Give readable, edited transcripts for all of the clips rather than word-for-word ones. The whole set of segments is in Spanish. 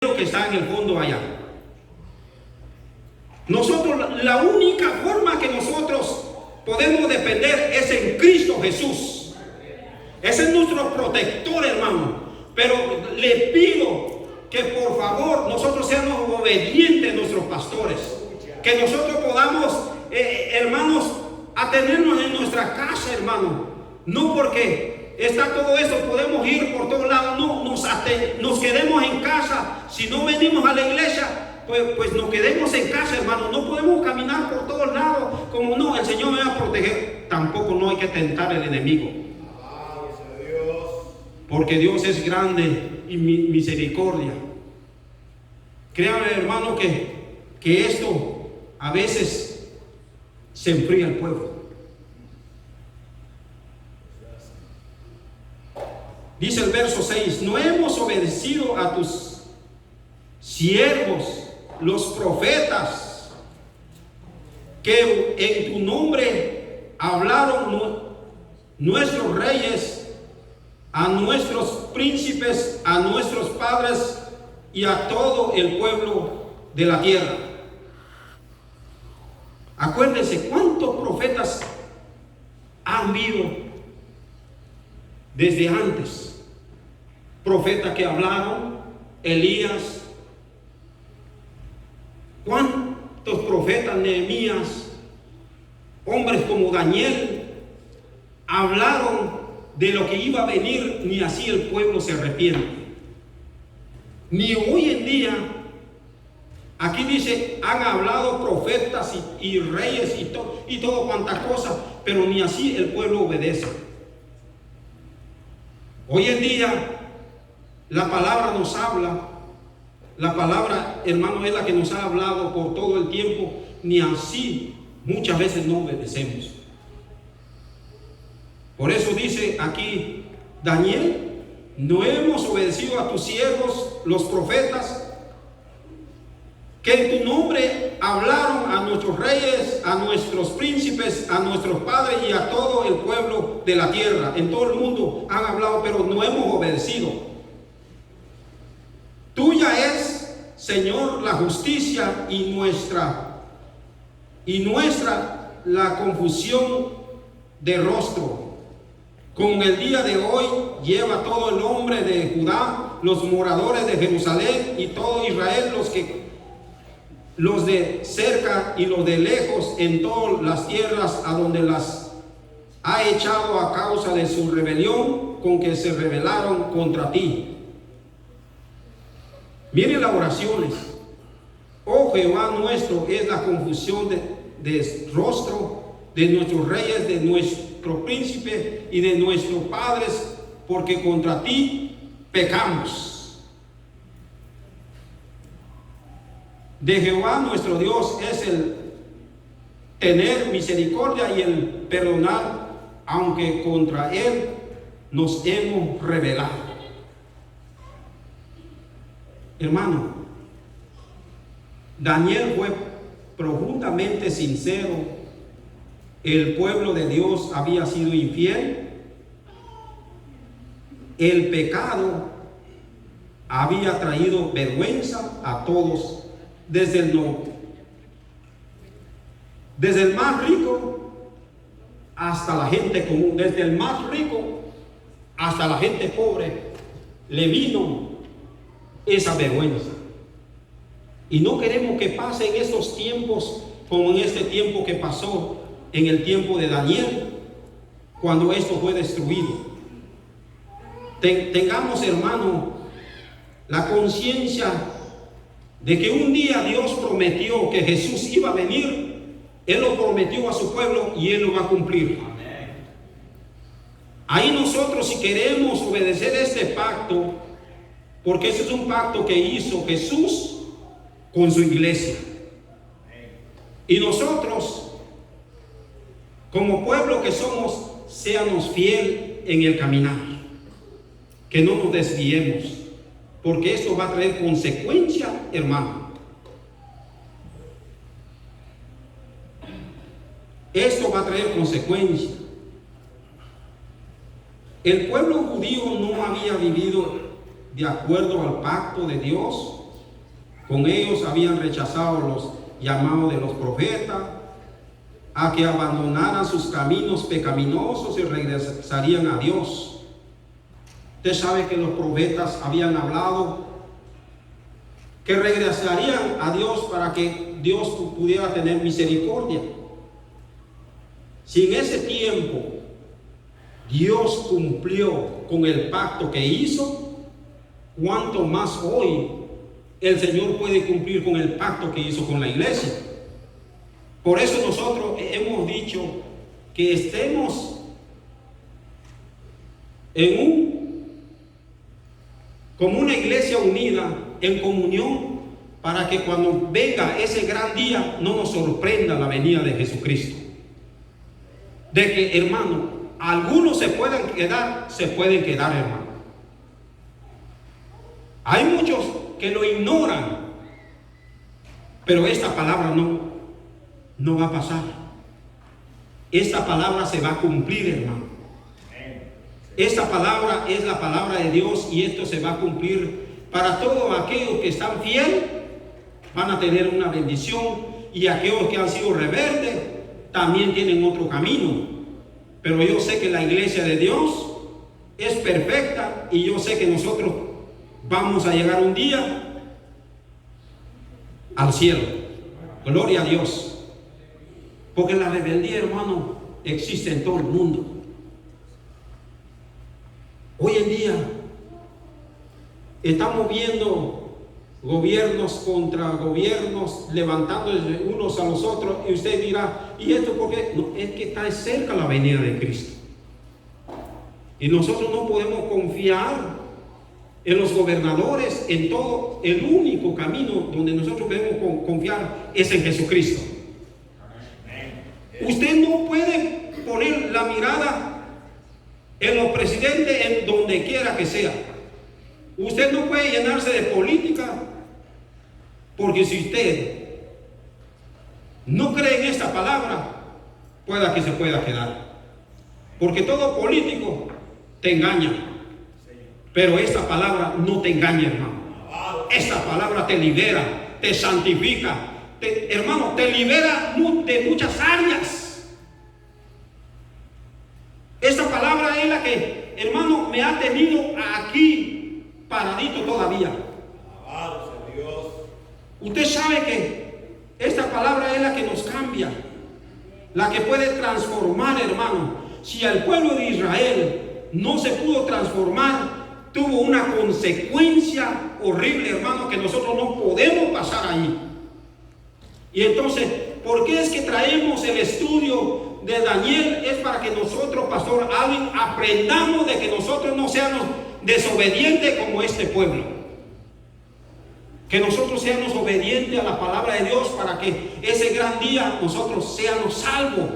que está en el fondo allá. Nosotros, la única forma que nosotros podemos depender es en Cristo Jesús. Ese es nuestro protector, hermano. Pero le pido que por favor nosotros seamos obedientes a nuestros pastores. Que nosotros podamos, hermanos, atenernos en nuestra casa, hermano. No porque está todo eso, podemos ir por todos lados. No, nos quedemos en casa. Si no venimos a la iglesia, pues nos quedemos en casa, hermano. No podemos caminar por todos lados. Como no, el Señor me va a proteger. Tampoco no hay que tentar al enemigo. Porque Dios es grande y misericordia. Créanme, hermano, que esto a veces se enfría el pueblo. Dice el verso 6: no hemos obedecido a tus siervos, los profetas, que en tu nombre hablaron nuestros reyes, a nuestros príncipes, a nuestros padres y a todo el pueblo de la tierra. Acuérdense cuántos profetas han habido desde antes. Profetas que hablaron, Elías. ¿Cuántos profetas? Nehemías, hombres como Daniel, hablaron de lo que iba a venir, ni así el pueblo se arrepiente. Ni hoy en día, aquí dice, han hablado profetas y reyes y todo cuantas cosas, pero ni así el pueblo obedece. Hoy en día, la palabra nos habla, la palabra, hermano, es la que nos ha hablado por todo el tiempo, ni así muchas veces no obedecemos. Por eso dice aquí Daniel: no hemos obedecido a tus siervos, los profetas, que en tu nombre hablaron a nuestros reyes, a nuestros príncipes, a nuestros padres y a todo el pueblo de la tierra. En todo el mundo han hablado, pero no hemos obedecido. Tuya es, Señor, la justicia y nuestra la confusión de rostro. Con el día de hoy lleva todo el hombre de Judá, los moradores de Jerusalén y todo Israel, los de cerca y los de lejos, en todas las tierras a donde las ha echado a causa de su rebelión con que se rebelaron contra ti. Miren las oraciones. Oh Jehová nuestro, es la confusión de rostro de nuestros reyes, de nuestro príncipe y de nuestros padres, porque contra ti pecamos. De Jehová nuestro Dios es el tener misericordia y el perdonar, aunque contra él nos hemos rebelado. Hermano, Daniel fue profundamente sincero. El pueblo de Dios había sido infiel. El pecado había traído vergüenza a todos, desde el norte, desde el más rico hasta la gente común, desde el más rico hasta la gente pobre, le vino esa vergüenza. Y no queremos que pasen esos tiempos como en este tiempo que pasó en el tiempo de Daniel, cuando esto fue destruido. Tengamos, hermano, la conciencia de que un día Dios prometió que Jesús iba a venir. Él lo prometió a su pueblo y Él lo va a cumplir. Amén. Ahí nosotros, si queremos obedecer este pacto, porque ese es un pacto que hizo Jesús con su iglesia, y nosotros como pueblo que somos, seamos fiel en el caminar, que no nos desviemos, porque esto va a traer consecuencia, hermano. Esto va a traer consecuencia. El pueblo judío no había vivido de acuerdo al pacto de Dios Con ellos habían rechazado los llamados de los profetas a que abandonaran sus caminos pecaminosos y regresarían a Dios. Usted sabe que los profetas habían hablado que regresarían a Dios para que Dios pudiera tener misericordia. Si en ese tiempo Dios cumplió con el pacto que hizo, ¿cuánto más hoy el Señor puede cumplir con el pacto que hizo con la iglesia? Por eso nosotros hemos dicho que estemos como una iglesia unida en comunión, para que cuando venga ese gran día no nos sorprenda la venida de Jesucristo. De que, hermano, algunos se pueden quedar, hermano. Hay muchos que lo ignoran, pero esta palabra no va a pasar. Esta palabra se va a cumplir, hermano. Esta palabra es la palabra de Dios y esto se va a cumplir para todos aquellos que están fieles. Van a tener una bendición, y aquellos que han sido rebeldes también tienen otro camino. Pero yo sé que la iglesia de Dios es perfecta, y yo sé que nosotros vamos a llegar un día al cielo. Gloria a Dios. Porque la rebeldía, hermano, existe en todo el mundo. Hoy en día estamos viendo gobiernos contra gobiernos levantándose unos a los otros, y usted dirá, ¿y esto por qué? No, es que está cerca la venida de Cristo, y nosotros no podemos confiar en los gobernadores, en todo. El único camino donde nosotros debemos confiar es en Jesucristo. Usted no puede poner la mirada en los presidentes, en donde quiera que sea. Usted no puede llenarse de política, porque si usted no cree en esta palabra, pueda que se pueda quedar. Porque todo político te engaña, pero esta palabra no te engaña, hermano. Esta palabra te libera, te santifica, hermano, te libera de muchas áreas. Esta palabra es la que, hermano, me ha tenido aquí paradito todavía. Alabado sea Dios. Usted sabe que esta palabra es la que nos cambia, la que puede transformar, hermano. Si el pueblo de Israel no se pudo transformar, tuvo una consecuencia horrible, hermano, que nosotros no podemos pasar ahí. Y entonces, ¿por qué es que traemos el estudio de Daniel? Es para que nosotros, Pastor Alvin, aprendamos de que nosotros no seamos desobedientes como este pueblo. Que nosotros seamos obedientes a la palabra de Dios, para que ese gran día nosotros seamos salvos.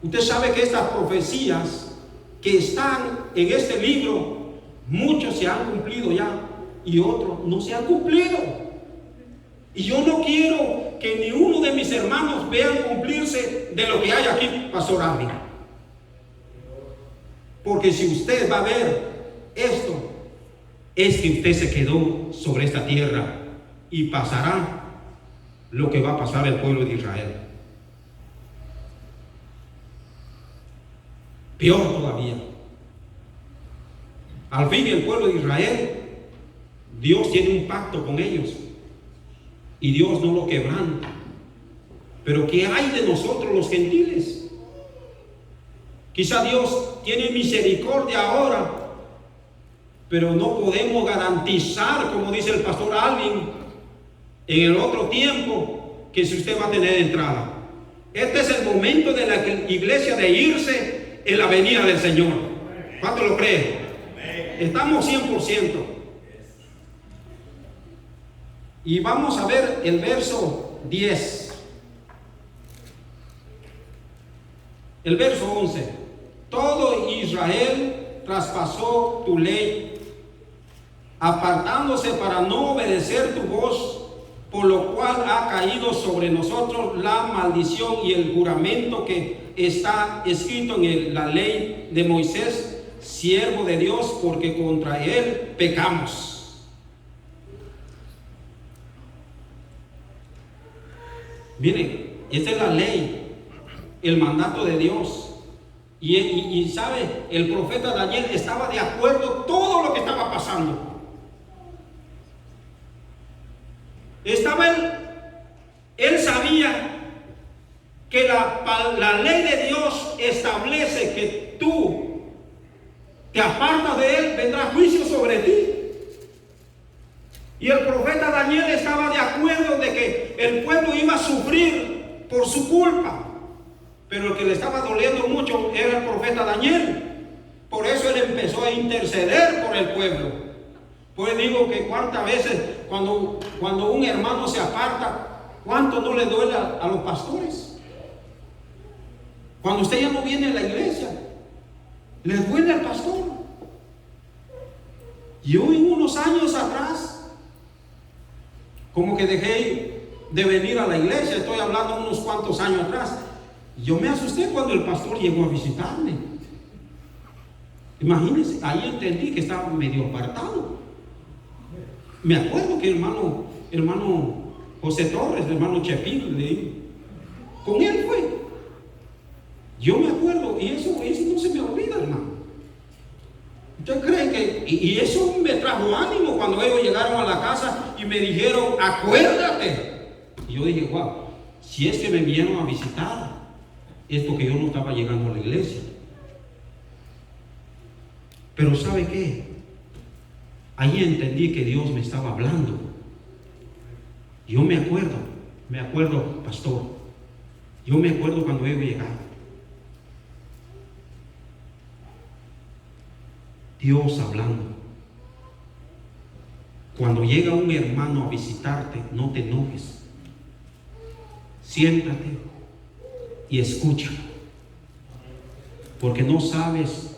Usted sabe que estas profecías que están en este libro, muchos se han cumplido ya y otros no se han cumplido. Y yo no quiero que ni uno de mis hermanos vean cumplirse de lo que hay aquí, Pastor Alvin. Porque si usted va a ver esto, es que usted se quedó sobre esta tierra, y pasará lo que va a pasar el pueblo de Israel. Peor todavía. Al fin, el pueblo de Israel, Dios tiene un pacto con ellos y Dios no lo quebranta. Pero ¿qué hay de nosotros los gentiles? Quizá Dios tiene misericordia ahora, pero no podemos garantizar, como dice el Pastor Alvin, en el otro tiempo, que si usted va a tener entrada. Este es el momento de la iglesia de irse en la venida del Señor. ¿Cuánto lo creen? Estamos 100%. Y vamos a ver el verso 10. El verso 11. Todo Israel traspasó tu ley, apartándose para no obedecer tu voz, por lo cual ha caído sobre nosotros la maldición y el juramento que está escrito en la ley de Moisés, siervo de Dios, porque contra él pecamos. Miren, esta es la ley, el mandato de Dios. Y sabe, el profeta Daniel estaba de acuerdo todo lo que estaba pasando. Él sabía que la ley de Dios establece que tú te apartas de él, vendrá juicio sobre ti. Y el profeta Daniel estaba de acuerdo de que el pueblo iba a sufrir por su culpa. Pero el que le estaba doliendo mucho era el profeta Daniel. Por eso él empezó a interceder por el pueblo. Pues digo que cuántas veces cuando un hermano se aparta, ¿cuánto no le duele a los pastores? Cuando usted ya no viene a la iglesia, ¿le duele al pastor? Yo en unos años atrás, como que dejé de venir a la iglesia, estoy hablando unos cuantos años atrás. Yo me asusté cuando el pastor llegó a visitarme. Imagínense, ahí entendí que estaba medio apartado. Me acuerdo que hermano José Torres, hermano Chepín, le digo, con él fue. Yo me acuerdo, y eso no se me olvida, hermano. ¿Ustedes creen que? Y eso me trajo ánimo cuando ellos llegaron a la casa y me dijeron, acuérdate. Y yo dije, wow, si es que me vinieron a visitar, es porque yo no estaba llegando a la iglesia. Pero ¿sabe qué? Ahí entendí que Dios me estaba hablando. Yo me acuerdo, pastor. Yo me acuerdo cuando ellos llegaron. Dios hablando. Cuando llega un hermano a visitarte, no te enojes. Siéntate y escucha. Porque no sabes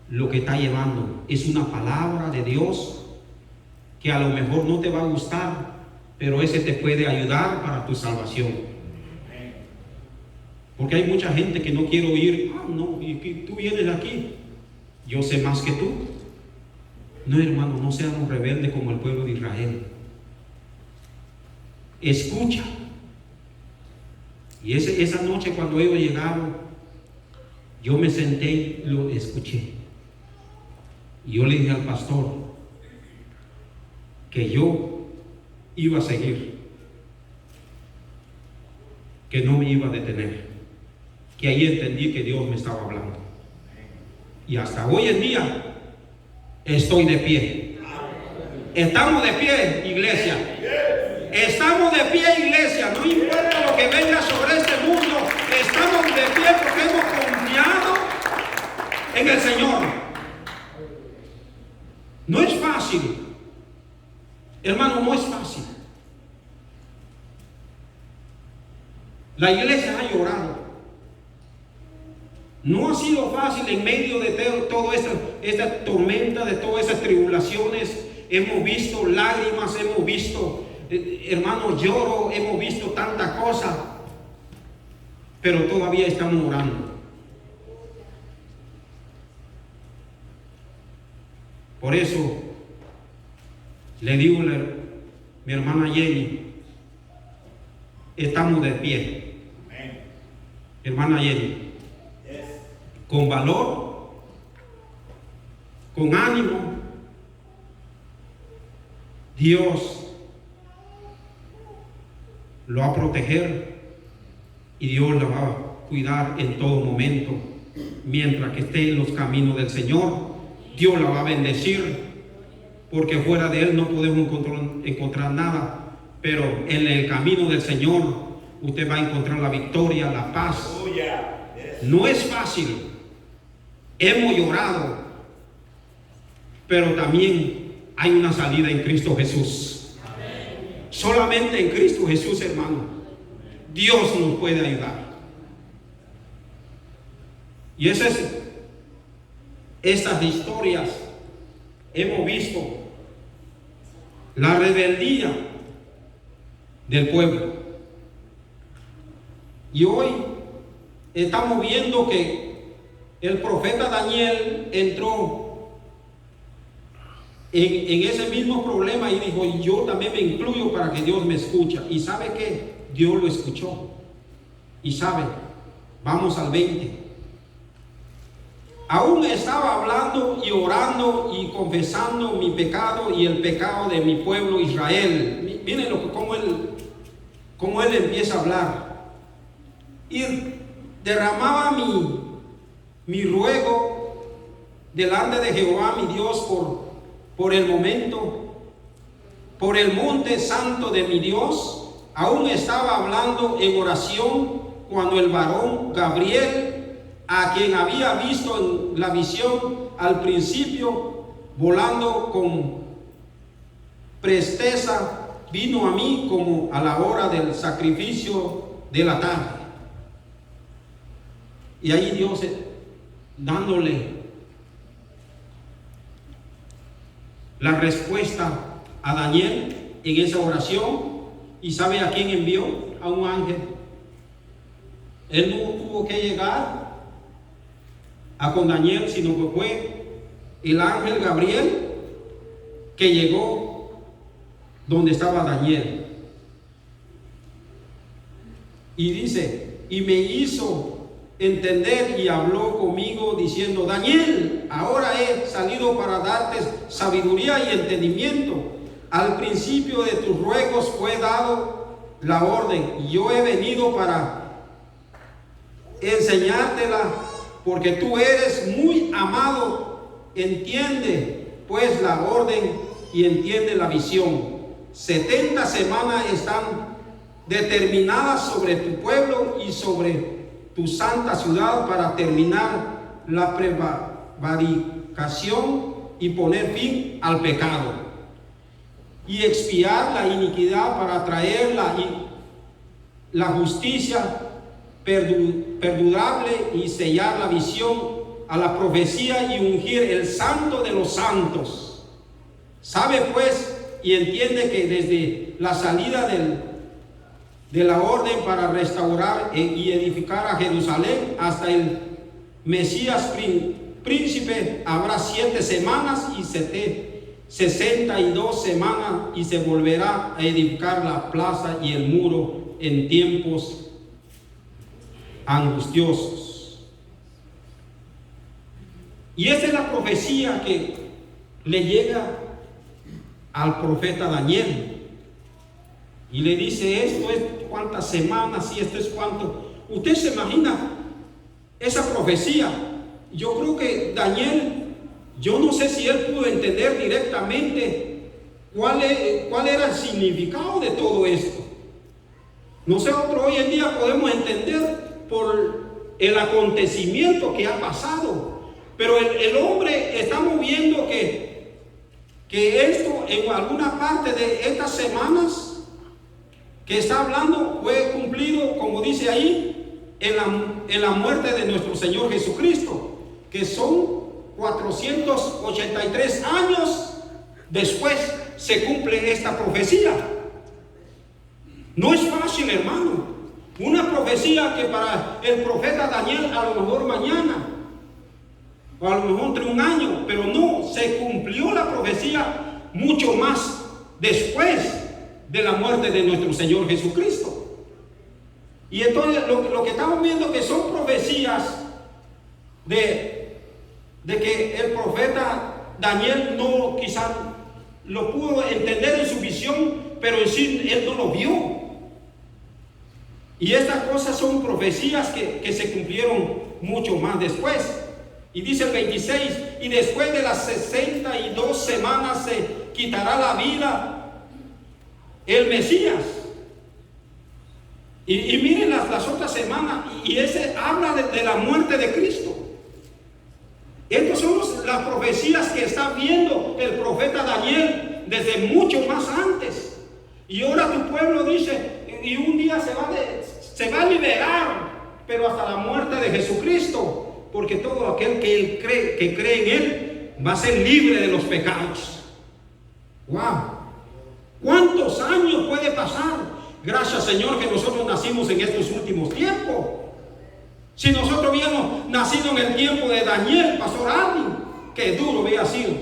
lo que está llevando. Es una palabra de Dios que a lo mejor no te va a gustar, pero ese te puede ayudar para tu salvación. Porque hay mucha gente que no quiere oír, no, y tú vienes aquí, yo sé más que tú. No, hermano, no seamos rebeldes como el pueblo de Israel. Escucha. Y esa noche cuando ellos llegaron, yo me senté y lo escuché. Y yo le dije al pastor que yo iba a seguir, que no me iba a detener, que ahí entendí que Dios me estaba hablando. Y hasta hoy en día estoy de pie. Estamos de pie, iglesia. Estamos de pie, iglesia. No importa lo que venga sobre este mundo, estamos de pie porque hemos confiado en el Señor. No es fácil, hermano, no es fácil. La iglesia ha llorado. No ha sido fácil en medio de toda esta tormenta, de todas esas tribulaciones. Hemos visto lágrimas, hemos visto, hermano, lloro, hemos visto tanta cosa, pero todavía estamos orando. Por eso le digo a mi hermana Jenny, estamos de pie. Hermana Jenny, con valor, con ánimo. Dios lo va a proteger y Dios la va a cuidar en todo momento. Mientras que esté en los caminos del Señor, Dios la va a bendecir, porque fuera de Él no podemos encontrar nada, pero en el camino del Señor usted va a encontrar la victoria, la paz. No es fácil. Hemos llorado, pero también hay una salida en Cristo Jesús. Amén. Solamente en Cristo Jesús, hermano, Dios nos puede ayudar. Y estas historias hemos visto la rebeldía del pueblo. Y hoy estamos viendo que el profeta Daniel entró en ese mismo problema y dijo, yo también me incluyo para que Dios me escuche. ¿Y sabe qué? Dios lo escuchó. Y sabe, vamos al 20. Aún estaba hablando y orando y confesando mi pecado y el pecado de mi pueblo Israel. Miren cómo él empieza a hablar. Y derramaba mi ruego delante de Jehová mi Dios por el momento, por el monte santo de mi Dios. Aún estaba hablando en oración cuando el varón Gabriel, a quien había visto en la visión al principio, volando con presteza, vino a mí como a la hora del sacrificio de la tarde. Y ahí Dios dándole la respuesta a Daniel en esa oración. ¿Y sabe a quién envió? A un ángel. Él no tuvo que llegar con Daniel, sino que fue el ángel Gabriel que llegó donde estaba Daniel. Y dice, y me hizo entender y habló conmigo diciendo, Daniel, ahora he salido para darte sabiduría y entendimiento. Al principio de tus ruegos fue dado la orden, y yo he venido para enseñártela, porque tú eres muy amado. Entiende pues la orden y entiende la visión. 70 semanas están determinadas sobre tu pueblo y sobre tu santa ciudad para terminar la prevaricación y poner fin al pecado, y expiar la iniquidad para traer la justicia perdurable y sellar la visión a la profecía y ungir el santo de los santos. Sabe pues y entiende que desde la salida de la orden para restaurar y edificar a Jerusalén hasta el Mesías príncipe habrá 7 semanas y 62 semanas, y se volverá a edificar la plaza y el muro en tiempos angustiosos. Y esa es la profecía que le llega al profeta Daniel. Y le dice, esto es cuántas semanas y esto es cuánto. Usted se imagina esa profecía. Yo creo que Daniel, yo no sé si él pudo entender directamente cuál era el significado de todo esto. Nosotros hoy en día podemos entender por el acontecimiento que ha pasado, pero el hombre estamos viendo que esto en alguna parte de estas semanas que está hablando fue cumplido, como dice ahí, en la muerte de nuestro Señor Jesucristo, que son 483 años después se cumple esta profecía. No es fácil, hermano. Una profecía que para el profeta Daniel a lo mejor mañana, o a lo mejor entre un año, pero no, se cumplió la profecía mucho más después de la muerte de nuestro Señor Jesucristo. Y entonces lo que estamos viendo que son profecías de que el profeta Daniel no quizás lo pudo entender en su visión, pero en sí él no lo vio. Y estas cosas son profecías que se cumplieron mucho más después. Y dice el 26, y después de las 62 semanas se quitará la vida el Mesías. Y miren las otras semanas, y ese habla de la muerte de Cristo. Estas son las profecías que está viendo el profeta Daniel desde mucho más antes. Y ahora tu pueblo dice, y un día se va a liberar, pero hasta la muerte de Jesucristo, porque todo aquel que cree en Él va a ser libre de los pecados. ¡Wow! ¿Cuántos años puede pasar? Gracias, Señor, que nosotros nacimos en estos últimos tiempos. Si nosotros hubiéramos nacido en el tiempo de Daniel, Pastor Alvin, qué duro había sido.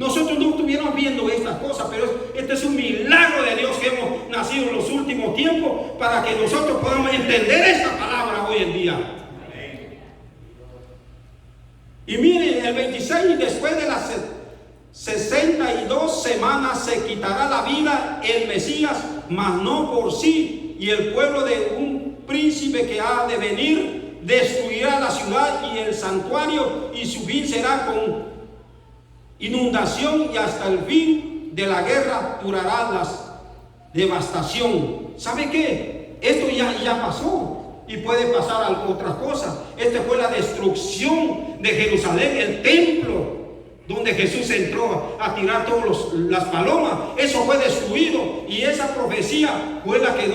Nosotros no estuviéramos viendo estas cosas, pero este es un milagro de Dios que hemos nacido en los últimos tiempos para que nosotros podamos entender esta palabra hoy en día. Y miren, el 26, después de las 62 semanas se quitará la vida el Mesías, mas no por sí, y el pueblo de un príncipe que ha de venir destruirá la ciudad y el santuario, y su fin será con inundación, y hasta el fin de la guerra durará la devastación. ¿Sabe qué? Esto ya pasó. Y puede pasar a otras cosas. Esta fue la destrucción de Jerusalén, el templo donde Jesús entró a tirar todas las palomas. Eso fue destruido. Y esa profecía fue la que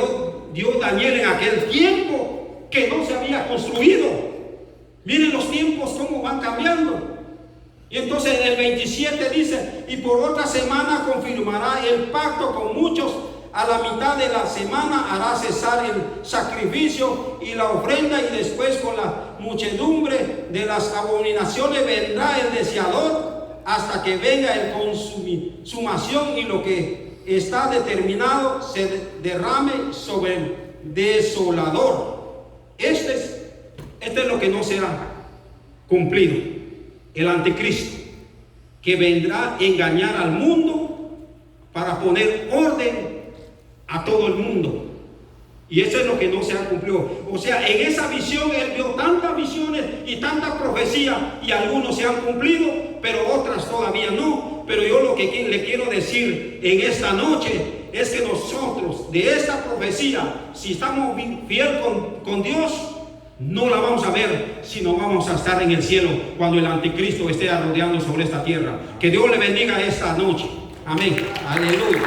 dio Daniel en aquel tiempo que no se había construido. Miren los tiempos cómo van cambiando. Y entonces en el 27 dice: y por otra semana confirmará el pacto con muchos. A la mitad de la semana hará cesar el sacrificio y la ofrenda, y después con la muchedumbre de las abominaciones vendrá el deseador hasta que venga el consumación, y lo que está determinado se derrame sobre el desolador. Este es lo que no será cumplido: el anticristo, que vendrá a engañar al mundo para poner orden a todo el mundo. Y eso es lo que no se ha cumplido. O sea, en esa visión él vio tantas visiones y tantas profecías, y algunos se han cumplido, pero otras todavía no. Pero yo lo que le quiero decir en esta noche es que nosotros de esta profecía, si estamos fieles con Dios, no la vamos a ver, sino vamos a estar en el cielo cuando el anticristo esté rodeando sobre esta tierra. Que Dios le bendiga esta noche. Amén. Aleluya.